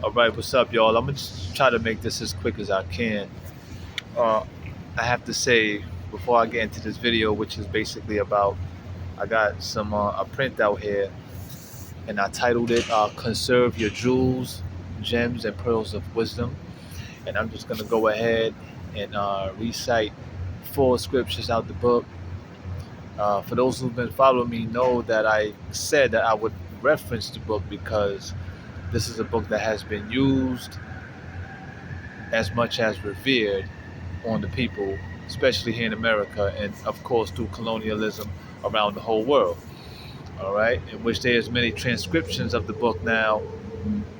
All right, what's up, y'all? I'm gonna just try to make this as quick as I can. Uh, I have to say before I get into this video, which is basically about, I got some a printout here, and I titled it "Conserve Your Jewels, Gems, and Pearls of Wisdom." And I'm just gonna go ahead and recite four scriptures out the book. For those who've been following me, know that I said that I would reference the book because this is a book that has been used as much as revered on the people, especially here in America, and of course through colonialism around the whole world. All right, in which there's many transcriptions of the book now.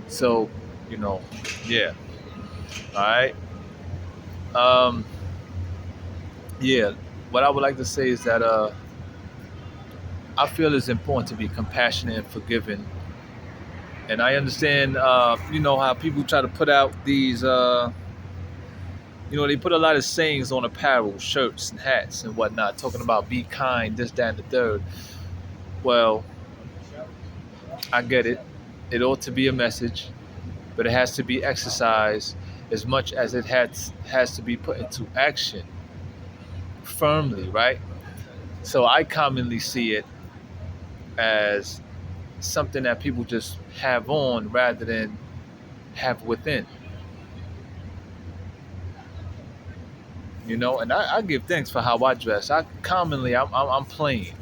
So, you know, yeah. All right. Um, yeah. What I would like to say is that I feel it's important to be compassionate and forgiving. And I understand, how people try to put out these, they put a lot of sayings on apparel, shirts, and hats and whatnot, talking about be kind, this, that, and the third. Well, I get it. It ought to be a message, but it has to be exercised as much as it has to be put into action firmly, right? So I commonly see it as something that people just have on rather than have within, And I give thanks for how I dress. I'm plain,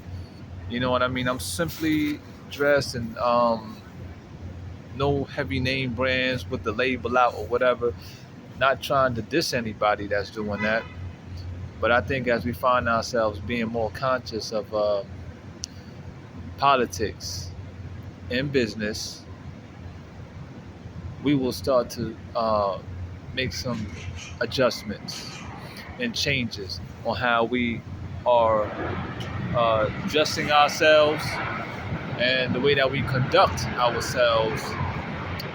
you know what I mean? I'm simply dressed and no heavy name brands with the label out or whatever. Not trying to diss anybody that's doing that, but I think as we find ourselves being more conscious of politics and business, we will start to make some adjustments and changes on how we are dressing ourselves and the way that we conduct ourselves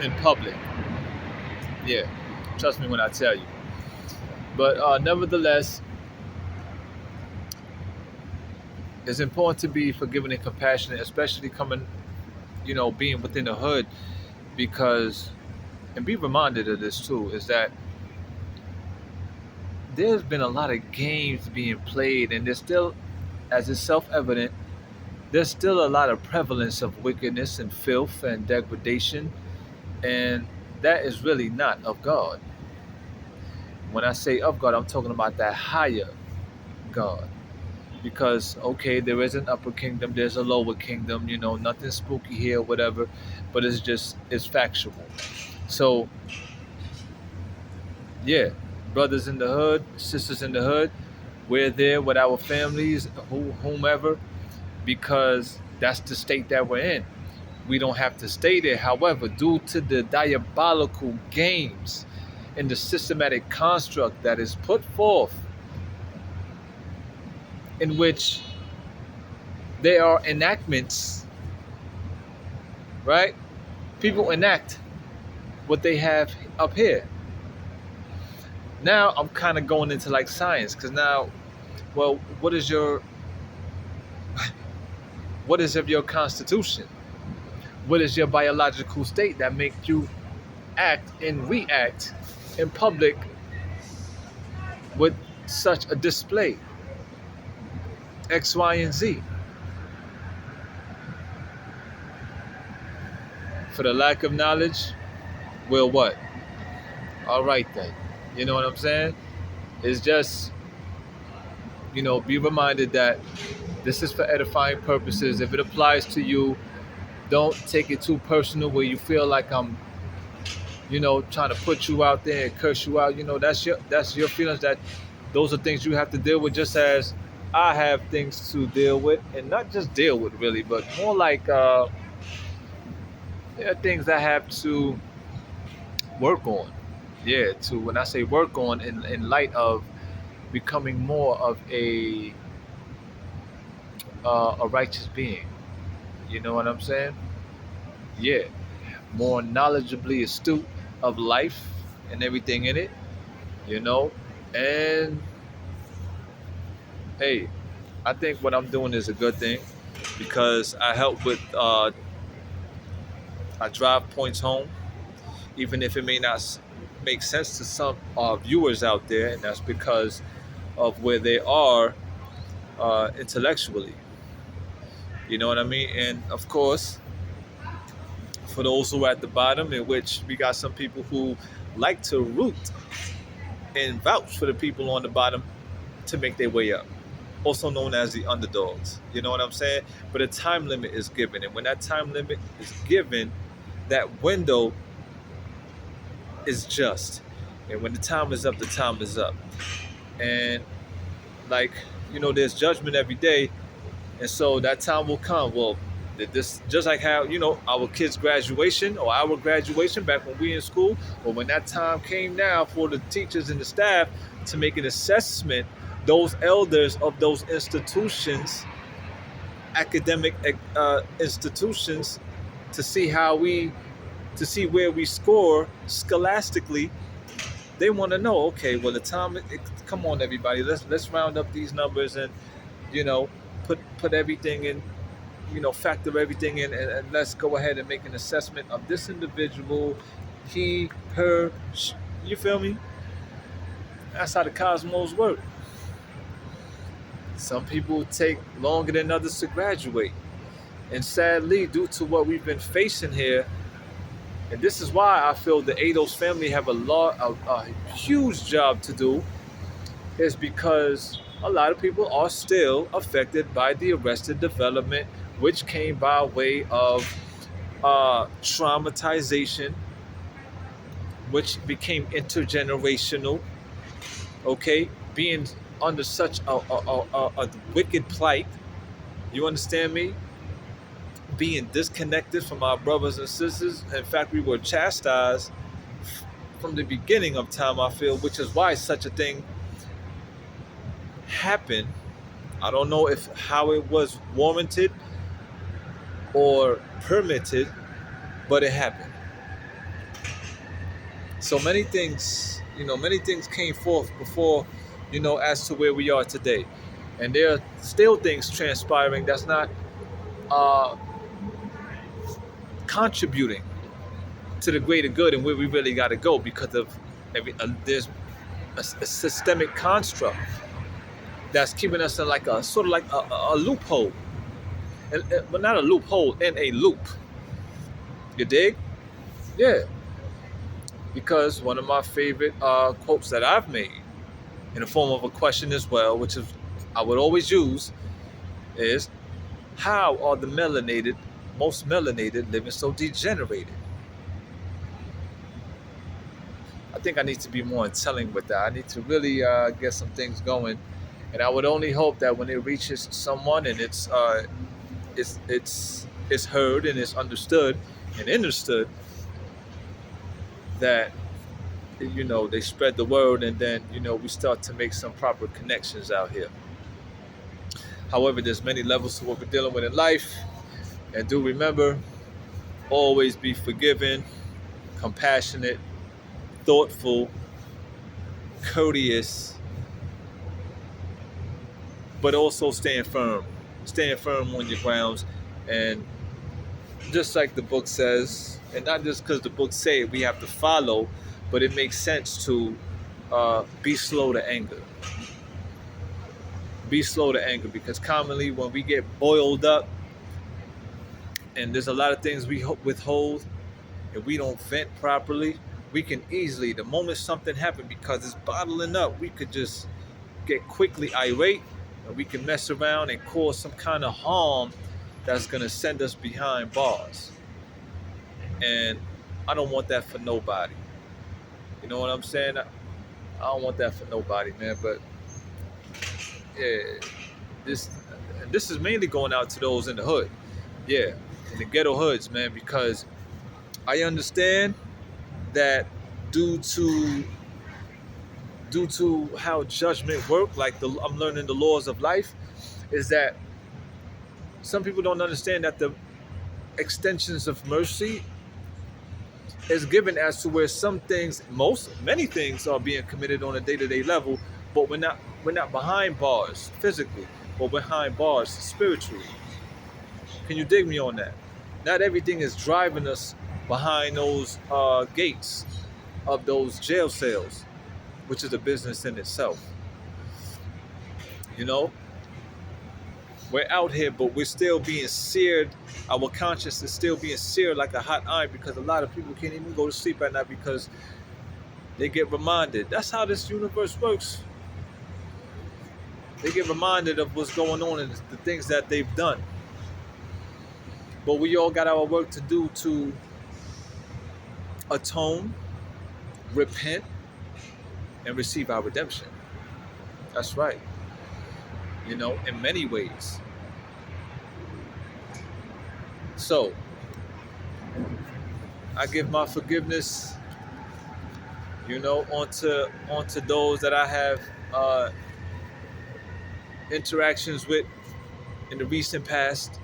in public. Yeah, trust me when I tell you. But nevertheless, it's important to be forgiving and compassionate, especially coming, being within the hood, because, and be reminded of this too, is that there's been a lot of games being played, and there's still, as is self-evident, there's still a lot of prevalence of wickedness and filth and degradation, and that is really not of God. When I say of God, I'm talking about that higher God. Because okay, there is an upper kingdom, there's a lower kingdom, nothing spooky here, whatever, but it's factual. So yeah, brothers in the hood, sisters in the hood, we're there with our families, whomever, because that's the state that we're in. We don't have to stay there. However, due to the diabolical games and the systematic construct that is put forth, in which there are enactments, right? People enact what they have up here. Now I'm kind of going into like science, because now, well, what is of your constitution? What is your biological state that makes you act and react in public with such a display? X, Y, and Z. For the lack of knowledge, well, what? All right then. You know what I'm saying? It's just, be reminded that this is for edifying purposes. If it applies to you, don't take it too personal where you feel like I'm, trying to put you out there and curse you out. That's your feelings. That those are things you have to deal with, just as I have things to deal with, and not just deal with really, but more like there are things I have to work on. Yeah, to when I say work on, in light of becoming more of a righteous being. You know what I'm saying? Yeah, more knowledgeably astute of life and everything in it. You know, and hey, I think what I'm doing is a good thing because I help with I drive points home. even if it may not make sense to some viewers out there, and that's because of where they are intellectually. You know what I mean? And of course, for those who are at the bottom, in which we got some people who like to root and vouch for the people on the bottom to make their way up, also known as the underdogs. You know what I'm saying? But a time limit is given, and when that time limit is given, that window is just. And when the time is up, the time is up. And like, there's judgment every day, and so that time will come. Well, this just like how our kids' graduation or our graduation back when we in school, or when that time came now for the teachers and the staff to make an assessment, those elders of those institutions, academic institutions, to see where we score scholastically. They want to know, okay, well, the time, come on, everybody, let's round up these numbers and put everything in, factor everything in, and let's go ahead and make an assessment of this individual, he, her, you feel me? That's how the cosmos work. Some people take longer than others to graduate. And sadly, due to what we've been facing here, and this is why I feel the Ados family have a huge job to do, is because a lot of people are still affected by the arrested development, which came by way of traumatization, which became intergenerational, okay? Being under such a wicked plight, you understand me? Being disconnected from our brothers and sisters. In fact, we were chastised from the beginning of time, I feel, which is why such a thing happened. I don't know how it was warranted or permitted, but it happened. So many things came forth before, as to where we are today. And there are still things transpiring that's not contributing to the greater good and where we really got to go, because of there's a systemic construct that's keeping us in like a sort of like a loophole, but not a loophole, in a loop. You dig? Yeah. Because one of my favorite quotes that I've made in the form of a question as well, which is I would always use, is, how are the most melanated living so degenerated? I think I need to be more telling with that. I need to really get some things going, and I would only hope that when it reaches someone and it's heard and it's understood, that they spread the word, and then we start to make some proper connections out here. However, there's many levels to what we're dealing with in life, and do remember, always be forgiving, compassionate, thoughtful, courteous, but also staying firm on your grounds. And just like the book says, and not just because the book say it, we have to follow, but it makes sense to be slow to anger. Be slow to anger, because commonly when we get boiled up, and there's a lot of things we withhold, and we don't vent properly, we can easily, the moment something happens, because it's bottling up, we could just get quickly irate, and we can mess around and cause some kind of harm that's going to send us behind bars. And I don't want that for nobody. You know what I'm saying? I don't want that for nobody, man. But yeah, this is mainly going out to those in the hood. Yeah, in the ghetto hoods, man, because I understand that due to how judgment work, like I'm learning the laws of life, is that some people don't understand that the extensions of mercy is given as to where many things are being committed on a day-to-day level, but we're not behind bars physically, but behind bars spiritually. Can you dig me on that? Not everything is driving us behind those gates of those jail cells, which is a business in itself. You know, we're out here, but we're still being seared. Our conscience is still being seared like a hot iron because a lot of people can't even go to sleep at night because they get reminded. That's how this universe works. They get reminded of what's going on and the things that they've done. But we all got our work to do to atone, repent, and receive our redemption. That's right. You know, in many ways. So, I give my forgiveness, you know, onto those that I have interactions with in the recent past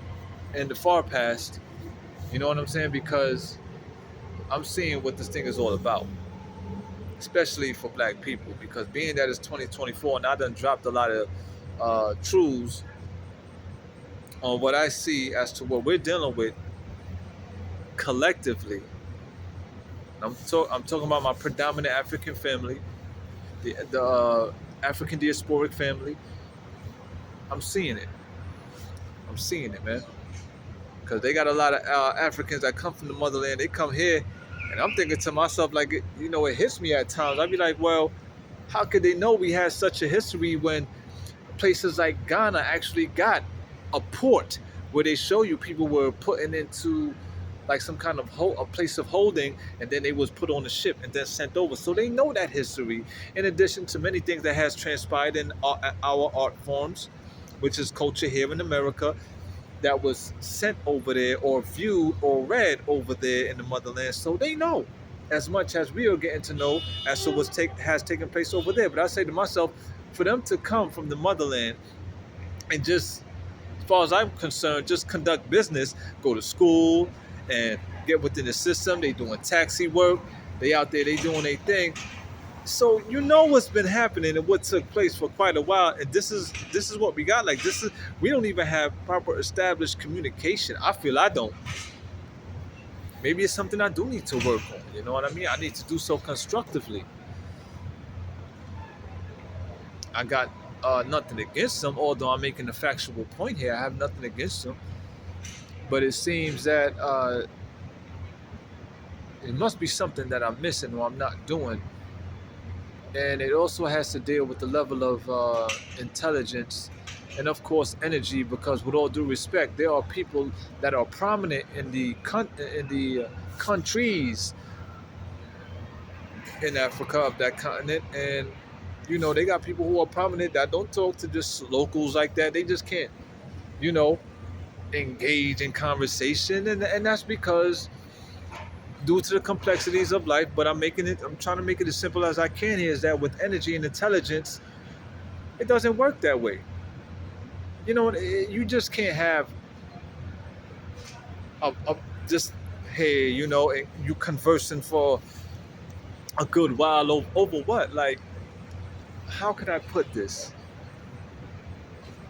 and the far past. You know what I'm saying? Because I'm seeing what this thing is all about, especially for black people. Because being that it's 2024 and I done dropped a lot of truths on what I see as to what we're dealing with collectively. I'm talking about my predominant African family, the African diasporic family. I'm seeing it. I'm seeing it, man. Because they got a lot of Africans that come from the motherland. They come here, and I'm thinking to myself, like, you know, it hits me at times. I'd be like, well, how could they know we had such a history when places like Ghana actually got a port where they show you people were putting into like some kind of a place of holding, and then they was put on a ship and then sent over. So they know that history, in addition to many things that has transpired in our art forms, which is culture here in America, that was sent over there or viewed or read over there in the motherland. So they know as much as we are getting to know as to what has taken place over there. But I say to myself, for them to come from the motherland and just, as far as I'm concerned, just conduct business, go to school and get within the system. They doing taxi work. They out there, they doing their thing. So you know what's been happening and what took place for quite a while, and this is what we got. Like, this is, we don't even have proper established communication. I feel I don't. Maybe it's something I do need to work on. You know what I mean? I need to do so constructively. I got nothing against them, although I'm making a factual point here. I have nothing against them, but it seems that it must be something that I'm missing or I'm not doing. And it also has to deal with the level of intelligence and, of course, energy. Because, with all due respect, there are people that are prominent in the countries in Africa of that continent, and you know they got people who are prominent that don't talk to just locals like that. They just can't, you know, engage in conversation, and that's because due to the complexities of life. But I'm trying to make it as simple as I can here, is that with energy and intelligence, it doesn't work that way. You know, you just can't have just, hey, you know, you conversing for a good while over what? Like, how could I put this?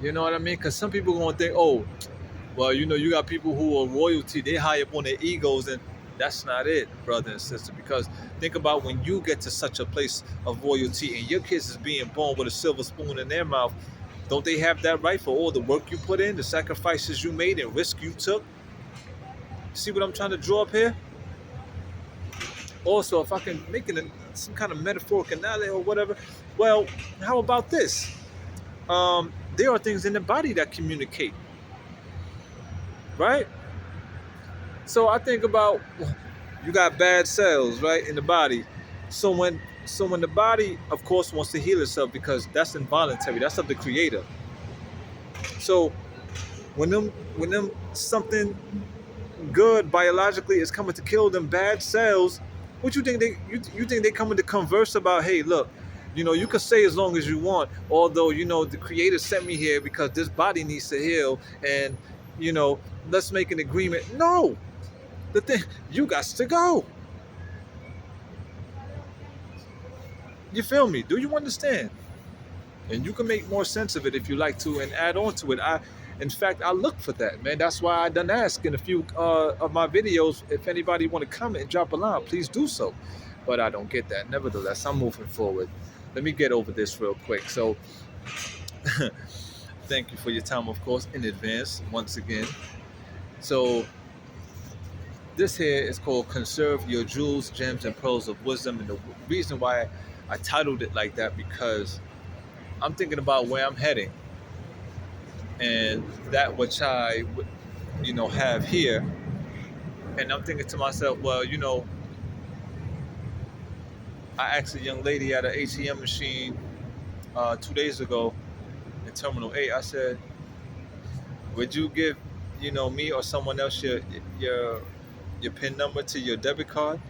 You know what I mean? Because some people are going to think, oh, well, you know, you got people who are royalty, they high up on their egos, and that's not it, brother and sister. Because think about when you get to such a place of royalty and your kids is being born with a silver spoon in their mouth, don't they have that right for all the work you put in, the sacrifices you made, and risk you took? See what I'm trying to draw up here? Also, if I can make it some kind of metaphorical analogy or whatever, well, how about this? There are things in the body that communicate, right? So I think about, you got bad cells, right, in the body. So when the body, of course, wants to heal itself, because that's involuntary, that's of the creator. So when them something good biologically is coming to kill them bad cells, what you think you think they coming to converse about? Hey, look, you know, you can say as long as you want, although, you know, the creator sent me here because this body needs to heal, and, you know, let's make an agreement. No, the thing, you got to go. You feel me? Do you understand? And you can make more sense of it if you like to and add on to it. In fact, I look for that, man. That's why I done ask in a few of my videos if anybody want to comment and drop a line, please do so. But I don't get that. Nevertheless, I'm moving forward. Let me get over this real quick. So, thank you for your time, of course, in advance once again. So, this here is called Conserve Your Jewels, Gems, and Pearls of Wisdom. And the reason why I titled it like that, because I'm thinking about where I'm heading. And that which I, have here. And I'm thinking to myself, well, I asked a young lady at an ATM machine 2 days ago in Terminal 8. I said, would you give, me or someone else your your PIN number to your debit card?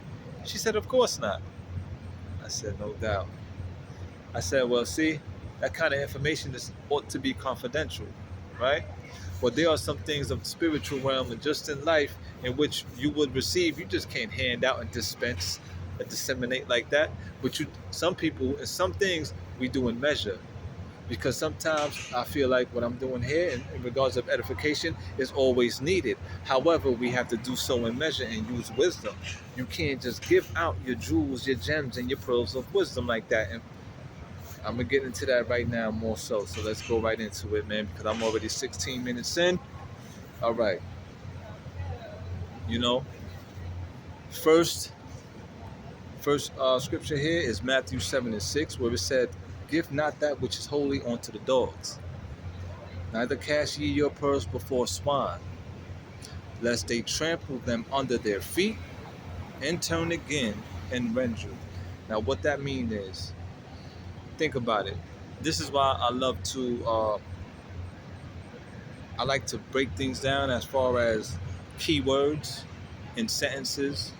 She said, of course not. I said, no doubt. I said, well, see, that kind of information ought to be confidential, right? But there are some things of the spiritual realm and just in life in which you would receive. You just can't hand out and dispense and disseminate like that. But some people and some things we do in measure. Because sometimes I feel like what I'm doing here in regards of edification is always needed. However, we have to do so in measure and use wisdom. You can't just give out your jewels, your gems, and your pearls of wisdom like that. And I'm going to get into that right now more so. So let's go right into it, man, because I'm already 16 minutes in. All right. First scripture here is Matthew 7:6, where it said, give not that which is holy unto the dogs, neither cast ye your pearls before swine, lest they trample them under their feet, and turn again and rend you. Now what that means is, think about it. This is why I love to I like to break things down as far as keywords in sentences,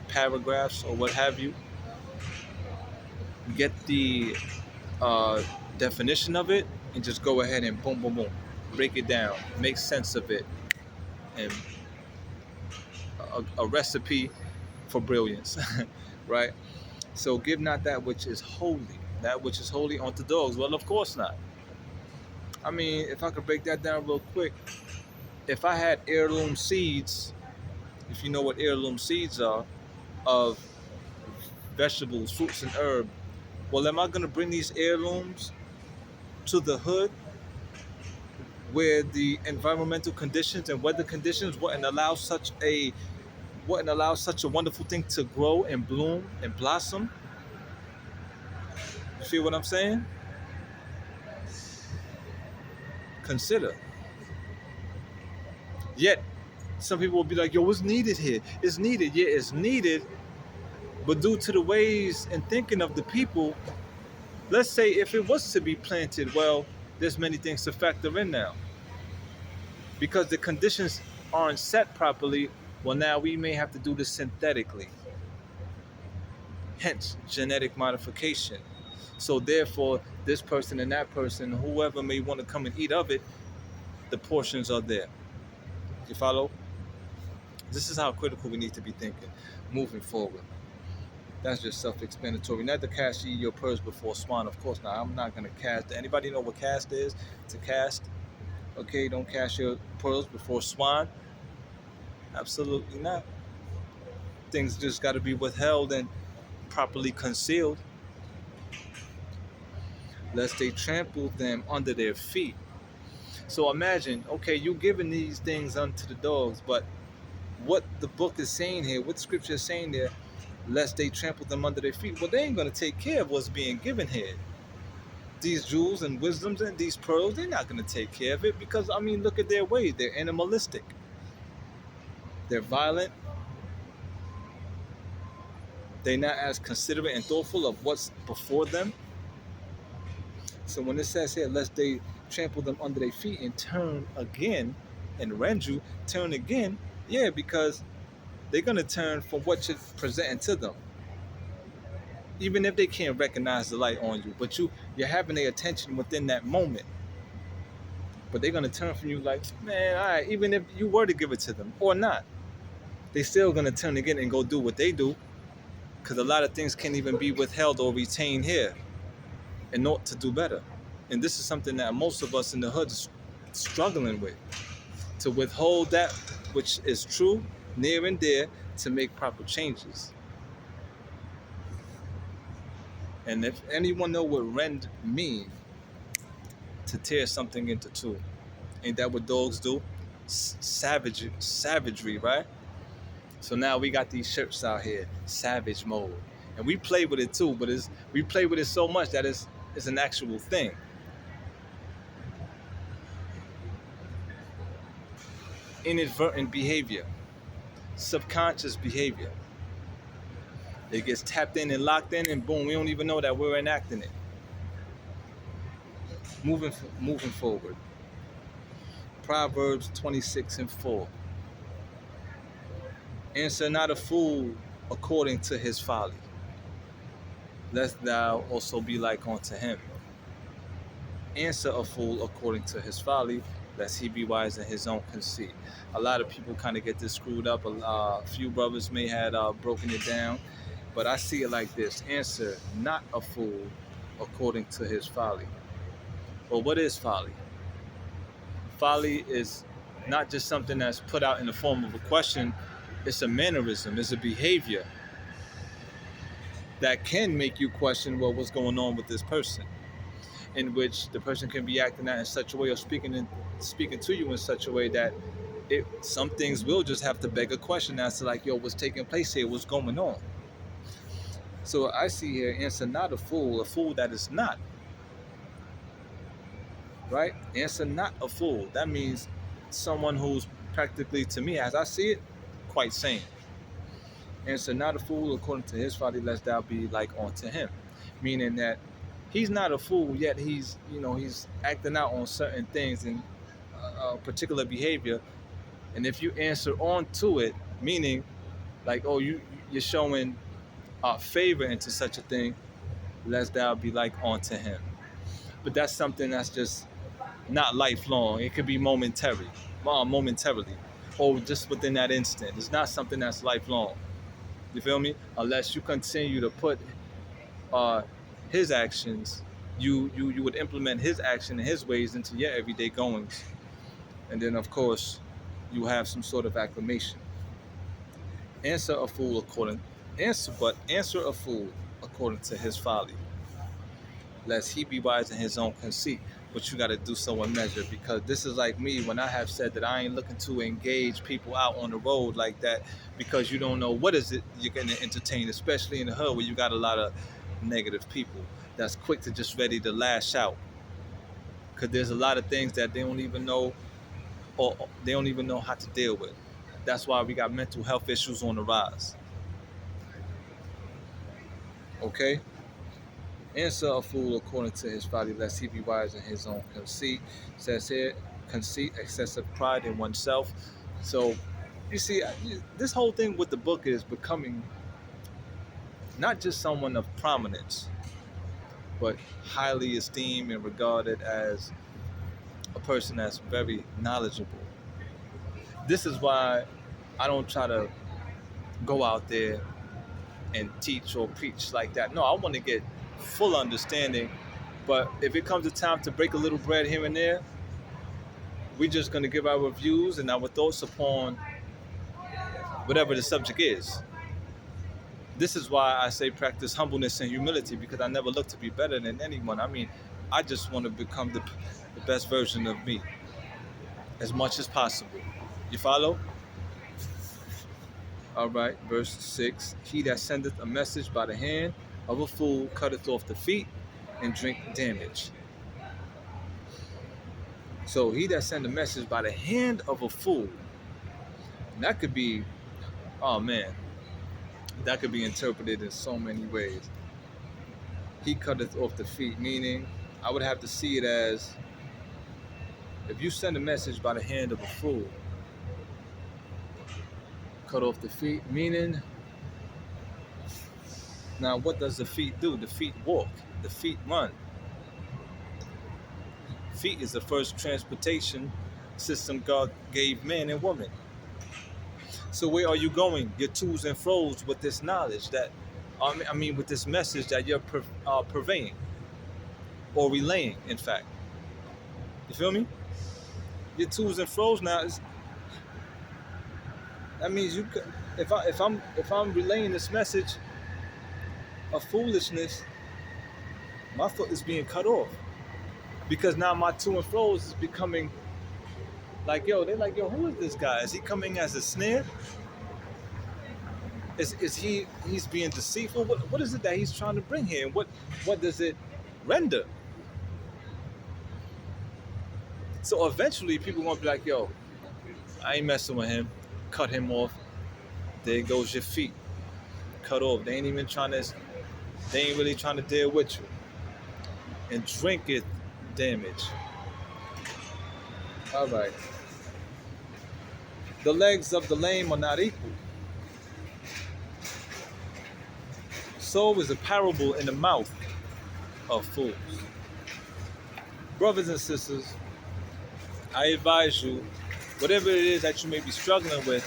paragraphs, or what have you. Get the definition of it and just go ahead and boom, boom, boom, break it down, make sense of it, and a recipe for brilliance, right? So give not that which is holy unto dogs. Well, of course not. I mean, if I could break that down real quick, if I had heirloom seeds, if you know what heirloom seeds are, of vegetables, fruits, and herb, well, am I going to bring these heirlooms to the hood where the environmental conditions and weather conditions wouldn't allow such a wonderful thing to grow and bloom and blossom? You feel what I'm saying? Consider. Yet, some people will be like, yo, what's needed here? It's needed. Yeah, it's needed. But due to the ways and thinking of the people, let's say if it was to be planted, well, there's many things to factor in now. Because the conditions aren't set properly, well, now we may have to do this synthetically. Hence, genetic modification. So therefore, this person and that person, whoever may want to come and eat of it, the portions are there. You follow? This is how critical we need to be thinking, moving forward. That's just self-explanatory. Not to cast ye your pearls before swine. Of course not. I'm not going to cast. Anybody know what cast is? To cast. Okay, don't cast your pearls before swine. Absolutely not. Things just got to be withheld and properly concealed, lest they trample them under their feet. So imagine, okay, you giving these things unto the dogs, but what the book is saying here, what the scripture is saying there, lest they trample them under their feet. Well, they ain't going to take care of what's being given here. These jewels and wisdoms and these pearls, they're not going to take care of it because, I mean, look at their way. They're animalistic. They're violent. They're not as considerate and thoughtful of what's before them. So when it says here, lest they trample them under their feet and turn again and rend you, turn again, yeah, because they're going to turn from what you're presenting to them. Even if they can't recognize the light on you, but you're having their attention within that moment. But they're going to turn from you like, man, all right, even if you were to give it to them or not, they're still going to turn again and go do what they do, because a lot of things can't even be withheld or retained here and ought to do better. And this is something that most of us in the hood struggling with, to withhold that which is true, near and dear, to make proper changes. And if anyone know what rend mean, to tear something into two, ain't that what dogs do? Savagery, right? So now we got these shirts out here, savage mode, and we play with it too. But we play with it so much that it's an actual thing. Inadvertent behavior, subconscious behavior. It gets tapped in and locked in, and boom, we don't even know that we're enacting it. Moving forward. Proverbs 26:4. Answer not a fool according to his folly, lest thou also be like unto him. Answer a fool according to his folly, lest he be wise in his own conceit. A lot of people kind of get this screwed up. A few brothers may have broken it down, but I see it like this. Answer not a fool according to his folly. Well, what is folly? Folly is not just something that's put out in the form of a question. It's a mannerism. It's a behavior that can make you question, well, what's going on with this person, in which the person can be acting out in such a way or speaking to you in such a way that some things will just have to beg a question as to like, yo, what's taking place here? What's going on? So I see here, answer not a fool that is not. Right? Answer not a fool. That means someone who's practically, to me, as I see it, quite sane. Answer not a fool according to his folly, lest thou be like unto him. Meaning that he's not a fool, yet he's acting out on certain things and particular behavior. And if you answer on to it, meaning like, oh, you're showing favor into such a thing, lest thou be like unto him. But that's something that's just not lifelong. It could be momentarily, or just within that instant. It's not something that's lifelong. You feel me? Unless you continue to put his actions, you would implement his action and his ways into your everyday goings, and then of course you have some sort of acclamation. Answer a fool according to his folly, lest he be wise in his own conceit. But you got to do so in measure, because this is like me when I have said that I ain't looking to engage people out on the road like that, because you don't know what is it you're going to entertain, especially in the hood where you got a lot of negative people that's quick to just ready to lash out, because there's a lot of things that they don't even know, or they don't even know how to deal with. That's why we got mental health issues on the rise. Okay? Answer a fool according to his folly, lest he be wise in his own conceit. It says here, conceit, excessive pride in oneself. So, you see, this whole thing with the book is becoming not just someone of prominence, but highly esteemed and regarded as a person that's very knowledgeable. This is why I don't try to go out there and teach or preach like that. No, I want to get full understanding, but if it comes a time to break a little bread here and there, we're just going to give our reviews and our thoughts upon whatever the subject is. This is why I say practice humbleness and humility, because I never look to be better than anyone. I mean, I just want to become the best version of me as much as possible. You follow? All right, verse 6. He that sendeth a message by the hand of a fool cutteth off the feet and drink damage. So he that send a message by the hand of a fool, that could be, oh man, that could be interpreted in so many ways. He cutteth off the feet, meaning I would have to see it as, if you send a message by the hand of a fool, cut off the feet, meaning, now what does the feet do? The feet walk, the feet run. Feet is the first transportation system God gave man and woman. So where are you going? Your to's and fro's with this knowledge that, with this message that you're purveying or relaying, in fact. You feel me? your twos and fro's now. That means you could, if I'm relaying this message of foolishness, my foot is being cut off because now my to and fro's is becoming like, yo, they're like, yo, who is this guy? Is he coming as a snare? Is he's being deceitful? What is it that he's trying to bring here? And what does it render? So eventually people gonna be like, yo, I ain't messing with him. Cut him off. There goes your feet. Cut off. They ain't really trying to deal with you. And drinketh damage. All right. The legs of the lame are not equal. So is a parable in the mouth of fools. Brothers and sisters, I advise you, whatever it is that you may be struggling with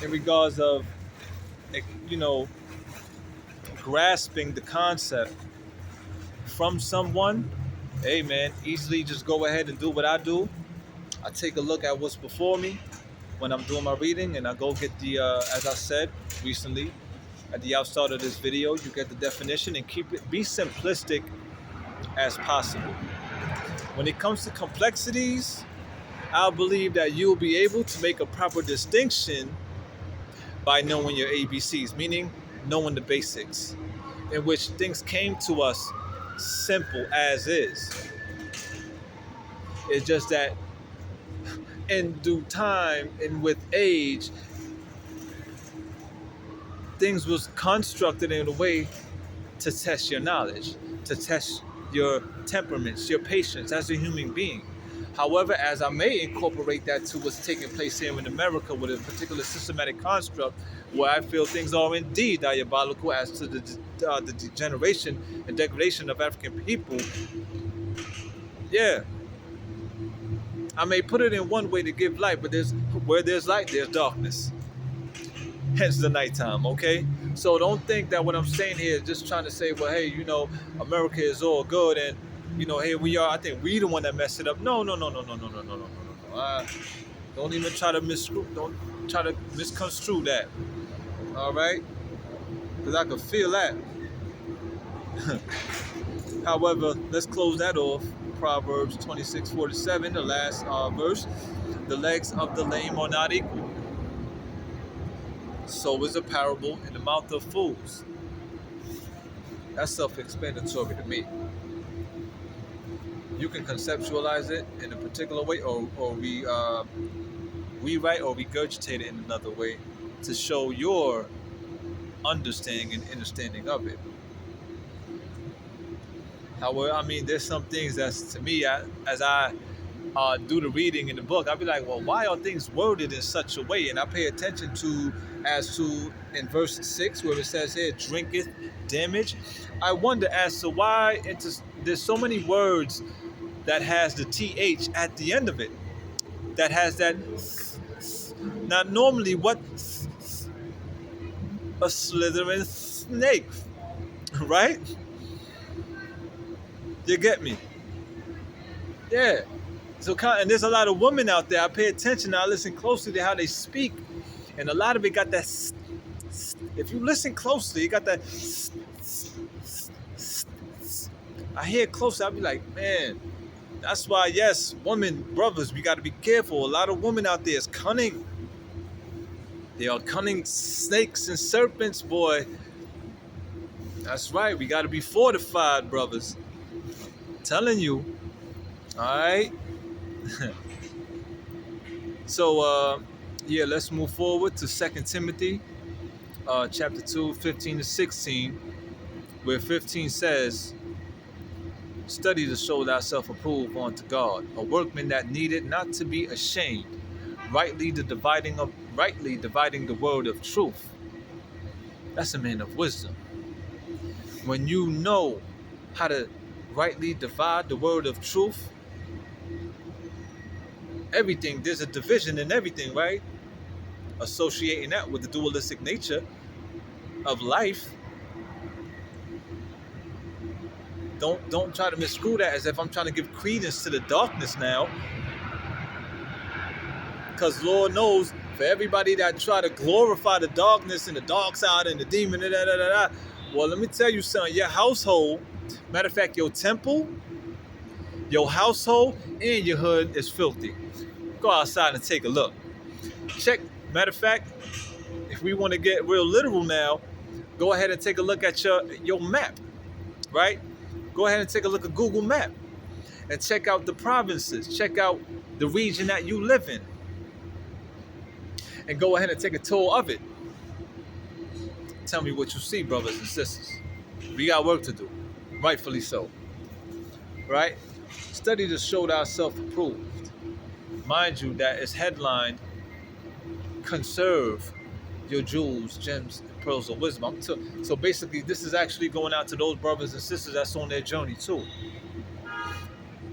in regards of, grasping the concept from someone, hey man, easily just go ahead and do what I do. I take a look at what's before me when I'm doing my reading, and I go get the, as I said recently at the outstart of this video, you get the definition and be simplistic as possible. When it comes to complexities, I believe that you'll be able to make a proper distinction by knowing your ABCs, meaning knowing the basics, in which things came to us simple as is. It's just that in due time and with age, things was constructed in a way to test your knowledge, to test your temperaments, your patience as a human being. However, as I may incorporate that to what's taking place here in America with a particular systematic construct where I feel things are indeed diabolical as to the degeneration and degradation of African people, yeah, I may put it in one way to give light, but where there's light, there's darkness. Hence the nighttime, okay? So don't think that what I'm saying here is just trying to say, well, hey, America is all good and, here we are. I think we the one that messed it up. No. Don't even try to misconstrue that, all right? Because I can feel that. However, let's close that off. Proverbs 26:47, the last verse. The legs of the lame are not equal. So is a parable in the mouth of fools. That's self-explanatory to me. You can conceptualize it in a particular way, or rewrite or regurgitate it in another way to show your understanding of it. However, I mean, there's some things that's, to me, as I do the reading in the book, I'll be like, well, why are things worded in such a way? And I pay attention to, in verse 6, where it says here, drinketh damage. I wonder as to why there's so many words that has the TH at the end of it, that has that. Now, normally, what a slithering snake, right? You get me? Yeah. So, and there's a lot of women out there. I pay attention. I listen closely to how they speak, and a lot of it got that. If you listen closely, it got that. I hear it closely. I'll be like, man, that's why, yes, women, brothers, we got to be careful. A lot of women out there is cunning. They are cunning snakes and serpents, boy. That's right. We got to be fortified, brothers. I'm telling you. All right. So, let's move forward to 2 Timothy, chapter 2, 15 to 16, where 15 says, study to show thyself approved unto God, a workman that needed not to be ashamed, rightly dividing the word of truth. That's a man of wisdom. When you know how to rightly divide the word of truth, everything, there's a division in everything, right? Associating that with the dualistic nature of life. Don't try to miscrew that as if I'm trying to give credence to the darkness now. Because Lord knows, for everybody that try to glorify the darkness and the dark side and the demon, well, let me tell you something. Your household, matter of fact, your temple, your household, and your hood is filthy. Go outside and take a look. Check. Matter of fact, if we want to get real literal now, go ahead and take a look at your map, right? Go ahead and take a look at Google Map and check out the provinces. Check out the region that you live in. And go ahead and take a tour of it. Tell me what you see, brothers and sisters. We got work to do. Rightfully so. Right? Study to show thyself approved. Mind you, that is headlined, Conserve your jewels, gems, and pearls of wisdom. So basically, this is actually going out to those brothers and sisters that's on their journey too.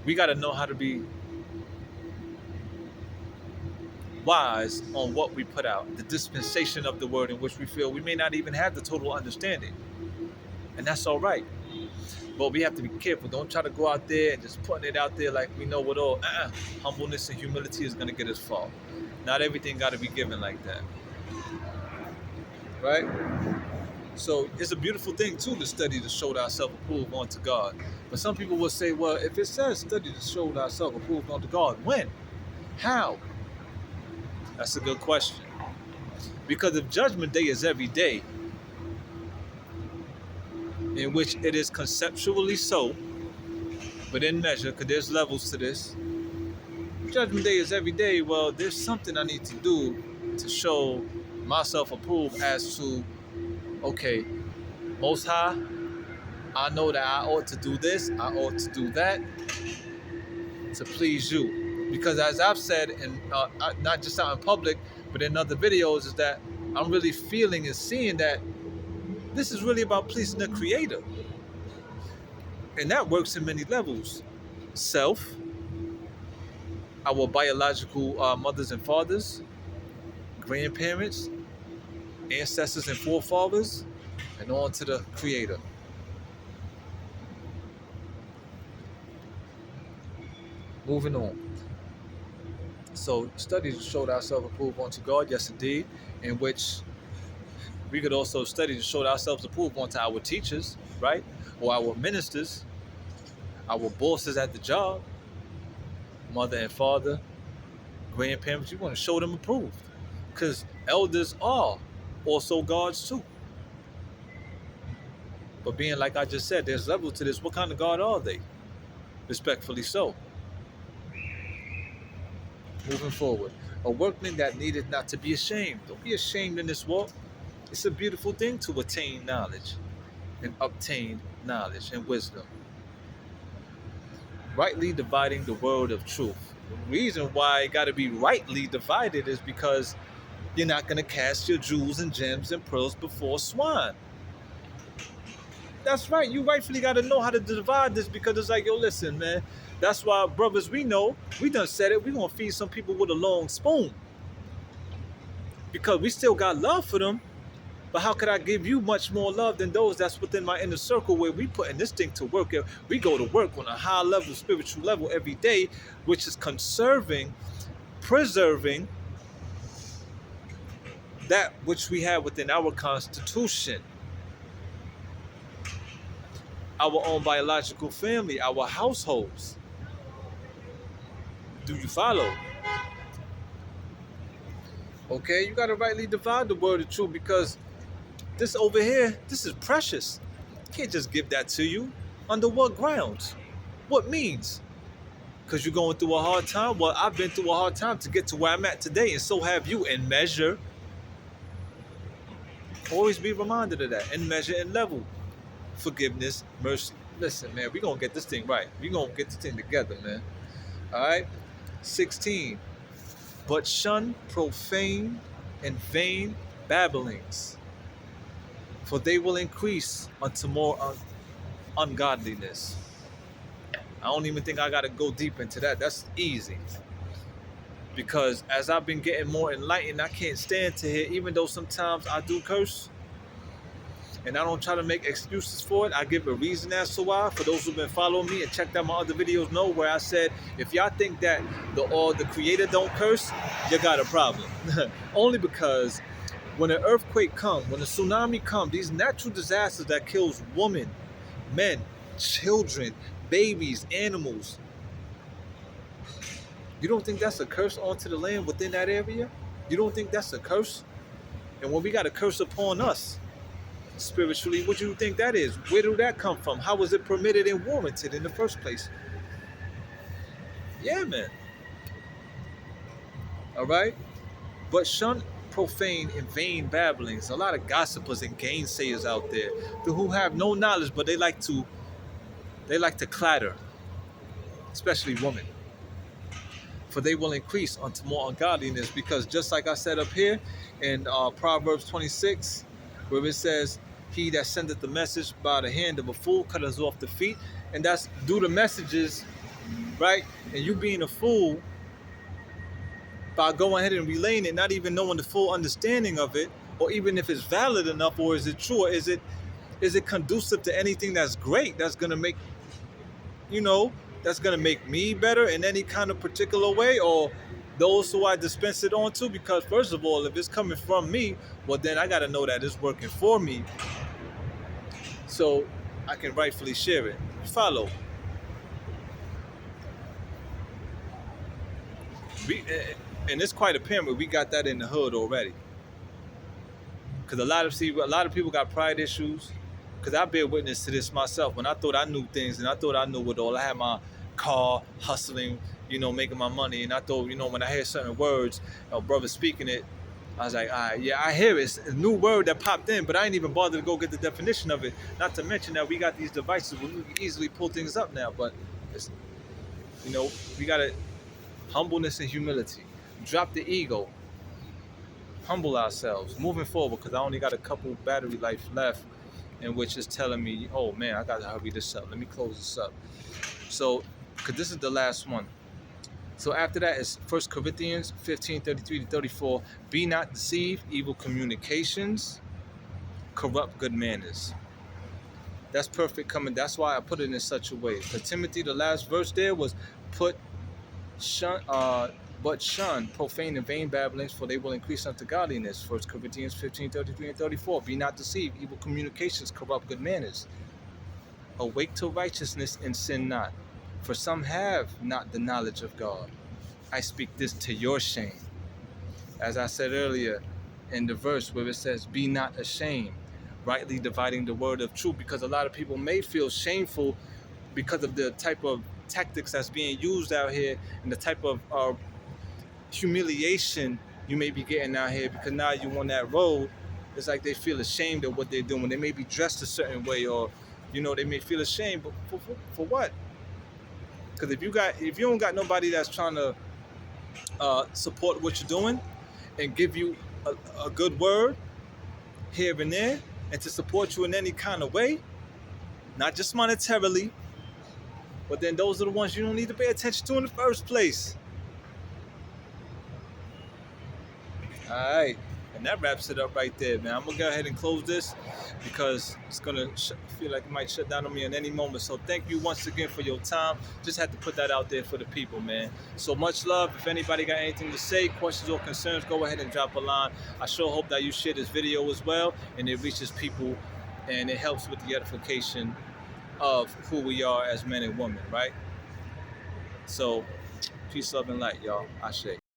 We got to know how to be wise on what we put out, the dispensation of the word in which we feel we may not even have the total understanding. And that's all right. But we have to be careful. Don't try to go out there and just putting it out there like we know it all. Humbleness and humility is going to get us far. Not everything got to be given like that. Right? So it's a beautiful thing too to study to show thyself approved unto God. But some people will say, well, if it says study to show thyself approved unto God, when? How? That's a good question. Because if judgment day is every day, in which it is conceptually so, but in measure, because there's levels to this. Judgment day is every day. Well, there's something I need to do to show myself approved as to, okay, Most High, I know that I ought to do this, I ought to do that to please you. Because as I've said, and not just out in public, but in other videos, is that I'm really feeling and seeing that this is really about pleasing the Creator. And that works in many levels. Self, our biological mothers and fathers, grandparents, ancestors and forefathers, and on to the Creator. Moving on. So, study to show ourselves approved unto God, yes indeed, in which we could also study to show ourselves approved unto our teachers, right? Or our ministers, our bosses at the job, mother and father, grandparents. You want to show them approved. Because elders are also gods too. But being like I just said, there's level to this. What kind of God are they? Respectfully so. Moving forward. A workman that needed not to be ashamed. Don't be ashamed in this walk. It's a beautiful thing to attain knowledge and obtain knowledge and wisdom. Rightly dividing the word of truth. The reason why it got to be rightly divided is because you're not going to cast your jewels and gems and pearls before swine. That's right. You rightfully got to know how to divide this, because it's like, yo, listen, man. That's why, brothers, we know, we done said it, we going to feed some people with a long spoon. Because we still got love for them. But how could I give you much more love than those that's within my inner circle, where we putting this thing to work? We go to work on a high level, spiritual level every day, which is conserving, preserving that which we have within our constitution, our own biological family, our households. Do you follow? Okay, you got to rightly divide the word of truth, because this over here, this is precious. Can't just give that to you. Under what grounds? What means? Because you're going through a hard time? Well, I've been through a hard time to get to where I'm at today, and so have you, in measure. Always be reminded of that. In measure and level. Forgiveness, mercy. Listen, man, we're going to get this thing right. We're going to get this thing together, man. All right? 16. But shun profane and vain babblings, for they will increase unto more ungodliness. I don't even think I got to go deep into that. That's easy. Because as I've been getting more enlightened, I can't stand to hear, even though sometimes I do curse, And I don't try to make excuses for it. I give a reason as to why. For those who've been following me and checked out my other videos know where I said, if y'all think that the creator don't curse, you got a problem. Only because when an earthquake comes, when a tsunami comes, these natural disasters that kills women, men, children, babies, animals, you don't think that's a curse onto the land within that area? You don't think that's a curse? And when we got a curse upon us, spiritually, what do you think that is? Where did that come from? How was it permitted and warranted in the first place? Yeah, man. All right? But shun profane and vain babblings. A lot of gossipers and gainsayers out there who have no knowledge, but they like to clatter, especially women. For they will increase unto more ungodliness, because just like I said up here in Proverbs 26, where it says, he that sendeth the message by the hand of a fool cutteth off the feet. And that's due to messages, right? And you being a fool by going ahead and relaying it, not even knowing the full understanding of it, or even if it's valid enough, or is it true, or is it conducive to anything that's great, that's gonna make, that's gonna make me better in any kind of particular way, or those who I dispense it on to. Because first of all, if it's coming from me, well then I gotta know that it's working for me, so I can rightfully share it. Follow. And it's quite apparent we got that in the hood already. Because a lot of people got pride issues. Because I bear witness to this myself. When I thought I knew things and I thought I knew it all, I had my car hustling, making my money. And I thought, when I hear certain words, a brother speaking it, I was like, all right, yeah, I hear it. It's a new word that popped in, but I ain't even bothered to go get the definition of it. Not to mention that we got these devices where we can easily pull things up now. But, it's, we got to humbleness and humility. Drop the ego. Humble ourselves. Moving forward, because I only got a couple battery life left, in which is telling me, oh man, I got to hurry this up. Let me close this up. So, because this is the last one. So after that is 1 Corinthians 15:33-34. Be not deceived, evil communications corrupt good manners. That's perfect coming. That's why I put it in such a way. For Timothy, the last verse there was but shun profane and vain babblings, for they will increase unto godliness. 1 Corinthians 15:33-34. Be not deceived, evil communications corrupt good manners. Awake to righteousness and sin not, for some have not the knowledge of God. I speak this to your shame. As I said earlier in the verse where it says, be not ashamed, rightly dividing the word of truth, because a lot of people may feel shameful because of the type of tactics that's being used out here and the type of humiliation you may be getting out here, because now you on that road. It's like they feel ashamed of what they're doing. They may be dressed a certain way, or they may feel ashamed, but for what? Because if you don't got nobody that's trying to support what you're doing and give you a good word here and there, and to support you in any kind of way, not just monetarily, but then those are the ones you don't need to pay attention to in the first place. All right, and that wraps it up right there, man. I'm gonna go ahead and close this because it's gonna feel like it might shut down on me at any moment. So thank you once again for your time. Just had to put that out there for the people, man. So much love. If anybody got anything to say, questions or concerns, go ahead and drop a line. I sure hope that you share this video as well and it reaches people and it helps with the edification of who we are as men and women, right? So peace, love, and light, y'all. Ashe.